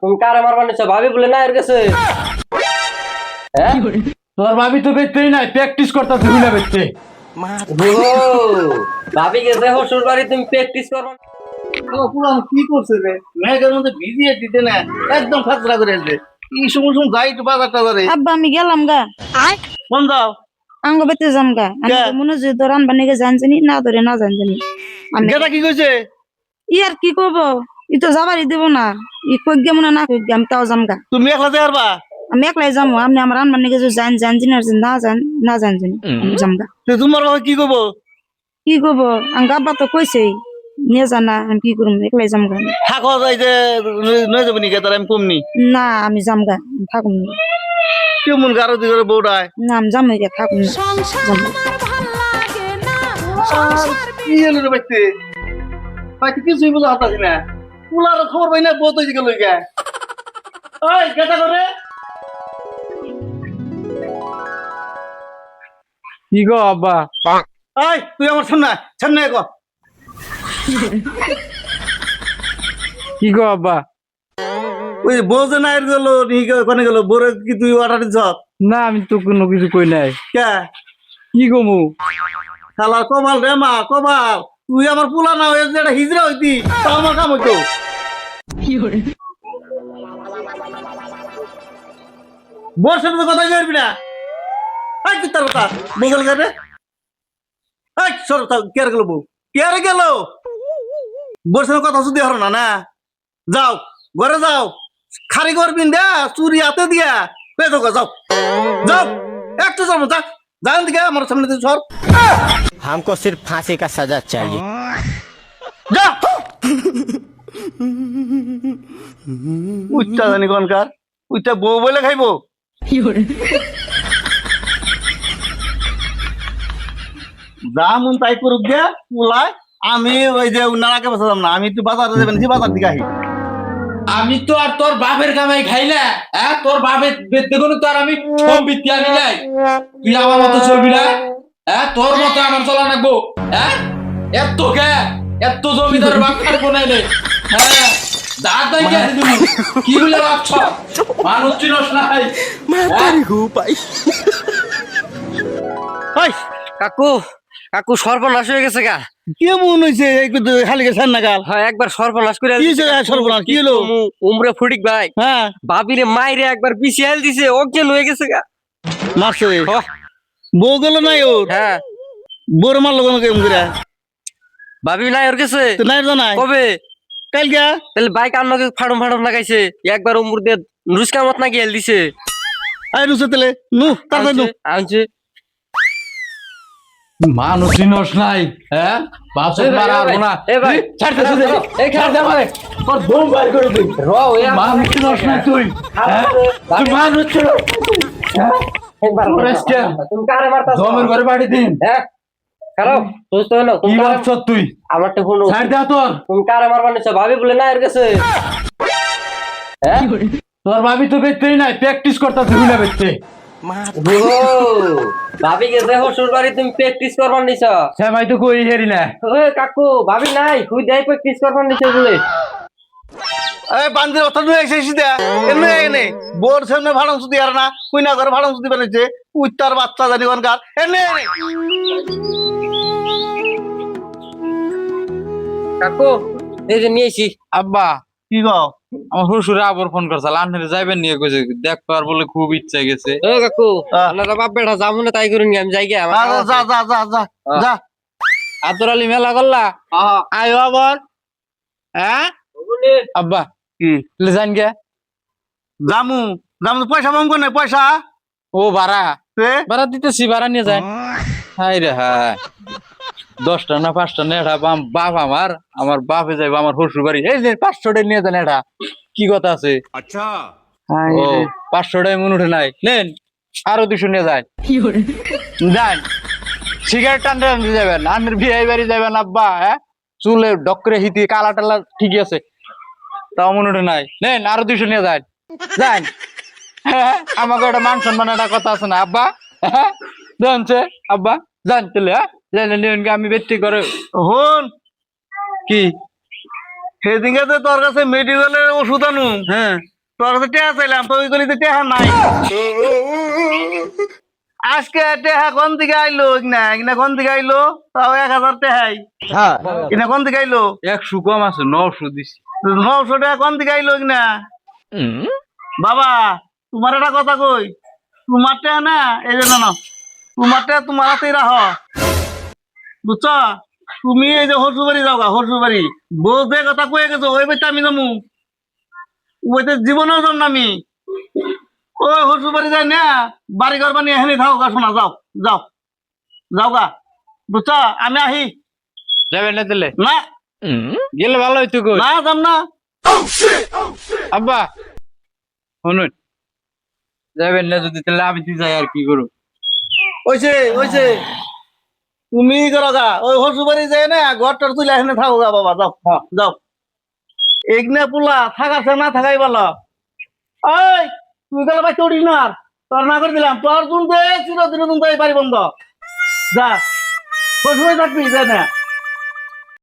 তুমি কারে মারবার নিছো ভাবি বলে না এর কাছে হ্যাঁ তোর ভাবি তো বেচতেই নাই, প্র্যাকটিস করতে তুই না বেচতে। ও ভাবি গেছে শ্বশুর বাড়ি তুমি প্র্যাকটিস করবা পুরো কি করছে রে? মেঘের মধ্যে ভিজিয়ে দিতে না, একদম খাতরা করে আসবে। এই সময় সময় যাই একটু বাজার টাজারে। আব্বা আমি গেলাম গা কোন যাও? আঙ্গ বেতে যাম গা। আমি কে? তো মনে হচ্ছে তোর রান্না নিকে জানছিনি না ধরে না জানছিনি আমি গেটা কি কইছে? ই আর কি করবো, ই তো যাবারই দেবো না। ই কই গে মনে না কই গে, আমি তাও যাম গা। তুমি একলা যাই পারবা? আমি একলাই যাবো, আপনি আমার রান্না নিকে যদি জানছিনি আর না জানছিনি আমি যাম গা। তো তোমার বাবা কি করবো? কি করবো, আঙ্গ আব্বা তো কইছেই নিয়ে জানা আমি কি করবো, একলাই যাম গা। থাকো যাই যে নয় যাবো নিকে তার আমি কমনি। না আমি যাম গা, থাকুন না। কেমন গারো দিকে বউটায়? না আমি যাম গা, থাকুন না। যাম গা। কি এলো রে বাইতে? বাইতে কিছুই বোঝা হতাছি না। পুলার খবর পাই না, বউ তো দিকে লই গে। ওই গেটা করে কি গো আব্বা? ওই তুই আমার সামনে সামনে কর। কি গো আব্বা? ওই বউ যে না গেল কোনে গেল, বউরে কি তুই অর্ডার দিছ? না আমি তো কোনো কিছু কই নাই। কে? কি গমু? শালা কমাল রে মা, কমাল। তুই আমার পুলা না হয়ে যেটা হিজড়া হইতি, তা আমার কাম হইতো। বউর সাথে তো কথা কইবি না। এই তুই তার কথা বগল করে। এই সর তা কে গেল বউ? কে গেল? বউর সাথে কথা শুধু হলো না না। যাও ঘরে যাও, খারি করবিন দে চুরি হাতে দিয়া পেটো যাও যাও একটু যাবো যা জান দিকে আমার সামনে দিয়ে সর। हमको सिर्फ फांसी का सजा चाहिए। যা উচ্চা জানি কোনকার উচ্চা বউ বলে খাইবো। যা মন তাই করুক গে পুলায়। আমি ওই যে নানাকে বসালাম না, আমি একটু বাজারে যাবেন যে বাজার দিকে আহি। আমি তো আর তোর বাপের কামাই খাই না। হ্যাঁ তোর বাপের দেখুন তো আর আমি সব বিত্তি আমি যাই। তুই আমার মতো চলবি না। হ্যাঁ তোর মতো আমার চলা নাকবো। হ্যাঁ এত কে এত জমিদার বাপ খার কোনাইলে। হ্যাঁ দাদাই কে তুমি কি বলে ভাবছ? মানুষ চিনস না ভাই। ওই কাকু কাকু সর্বনাশ হয়ে গেছে গা। কেমন হয়েছে খালি গেছে নাগাল? হ্যাঁ একবার সর্বনাশ করে কি হয়েছে সর্বনাশ? কি হলো? উমরে ফটিক ভাই হ্যাঁ ভাবিরে মাইরে একবার পিছিয়ে দিছে, অজ্ঞান হয়ে গেছে গা। মারছে হ, বউ গেল নাই ওর? হ্যাঁ বউর মারলো কেন কেমন করে? ভাবি নাই ওর গেছে তো নাই জানাই কবে? কালকে তাহলে বাইক আন্নকে ফাড়ম ফাড়ম লাগাইছে, একবার উমর দিয়ে রুস্কামত না গিয়ে দিছে। আই রুসে তেলে নু তাড়াতাড়ি নু। আনছে মানুষ চিনস নাই। হ্যাঁ বাপের মারা আর না। এ ভাই ছাড়তে দে। এই ছাড় দে আমারে। তোর বোম বাইর করে দিই। মানুষ চিনস নাই তুই। হ্যাঁ তুই মানুষ চিনস। তুমি কারে মারতাছ? জমের ঘরে বাড়ি দিন। হ্যাঁ খারাপ বুঝতে হলো কি ভাবছ তুই? আমারটা ফোন ছাড় দে তোর। তুমি কারে মারবার নিছো ভাবি বলে না এর কাছে হ্যাঁ তোর ভাবি তো বেচতেই নাই, প্র্যাকটিস করতে তুই না বেচতে। ও ভাবি গেছে শ্বশুর বাড়ি তুমি প্র্যাকটিস করবার নিছো। সে ভাই তো কই হেরি না। ওই কাকু ভাবি নাই তুই যাই প্র্যাকটিস করবার নিছো বলে। এই বান্দির কথা নু এসে সিধা এনে এনে বোর সামনে ভাড়া সুদি আর না কই না করে ভাড়া সুদি বানাইছে উত্তর বাচ্চা জানি কোনকার এনে এনে। কাকু এই যে নিয়েছি। আব্বা কি গো? আমার শ্বশুরে আবার ফোন করছিল, আন্নারে যাইবেন নিয়ে কইছে দেখবার বলে খুব ইচ্ছা গেছে। ও কাকু আপনারা বাপ বেটা যাবো না তাই করুন আমি যাই গিয়ে যা যা যা যা যা যা। আতর আলী মেলা করলা আয়ো আবার। হ্যাঁ আব্বা কি লে জান গে জামু জামু পয়সা পাম কোনে পয়সা? ও ভাড়া তে ভাড়া দিতেছি, ভাড়া নিয়ে যায়। হাই রে হাই 10টা না 5টা নেড়া বাপ আমার আমার বাপে যাইব আমার শ্বশুর বাড়ি। এই যে 500টা নিয়ে যান এটা কি কথা আছে? अच्छा ও 500টাই মন উঠে নাই, নেন আরো 200 নিয়ে যায়। যান সিগারেট টানতে টানতে যাবেন, আন্নের বিয়ে বাড়ি যাবেন আব্বা। হ্যাঁ চুলে ডকরে হিতি কালা টালা ঠিকই আছে, তাও মনে উঠে নাই, নেন আরো 200 নিয়ে যায়। যান হ্যাঁ আমাকে একটা মান সম্মান একটা কথা আছে না আব্বা? হ্যাঁ জানছে আব্বা জান চলে। হ্যাঁ জানেন আমি বেশি করে হন কি সেদিনকে তো তোর কাছে মেডিকেলের ওষুধ আনু হ্যাঁ তোর তো টেহা চাইলাম তো ওই গলিতে টেহা নাই আজকে টেহা কোন দিকে আইলো না ইগনা কোন দিকে আইলো তাও 1000 টেহাই ইগনা কোন দিকে আইলো 100 কম আছে 900 দিছি 900 টাকা কোন দিকে আইলো ইগনা বাবা তোমার একটা কথা কই তোমার টেহা না এই যে না তোমার টেহা তোমার হাতেই রাখো বুঝছো তুমি এই যে হরসুবাড়ি যাও গা হরসুবাড়ি বউ যে কথা কয়ে গেছো ওই বইতে আমি যাবো ওইতে জীবনেও যাম না আমি ওই হরসুবাড়ি যাই না বাড়ি ঘর বানিয়ে এখানে থাকো গা শোনা যাও যাও যাও গা বুঝছো আমি আহি যাবেন না দিলে না গেলে ভালো হইতো কই না যাম না আব্বা শুনুন যাবেন না যদি তাহলে আমি তুই যাই আর কি করব ওইছে ওইছে তুমি করো গা ওই হরসুবাড়ি যাই না ঘরটার তুলে এখানে থাকো গা বাবা যাও যাও এগনে পোলা থাকাছে না থাকাই ভালো ওই তুই গেলে ভাই চড়িস না আর তোর না করে দিলাম তোর তুমি চিরদিন তুমি বাড়ি বন্ধ যা হরসুবাড়ি থাকবি যাই না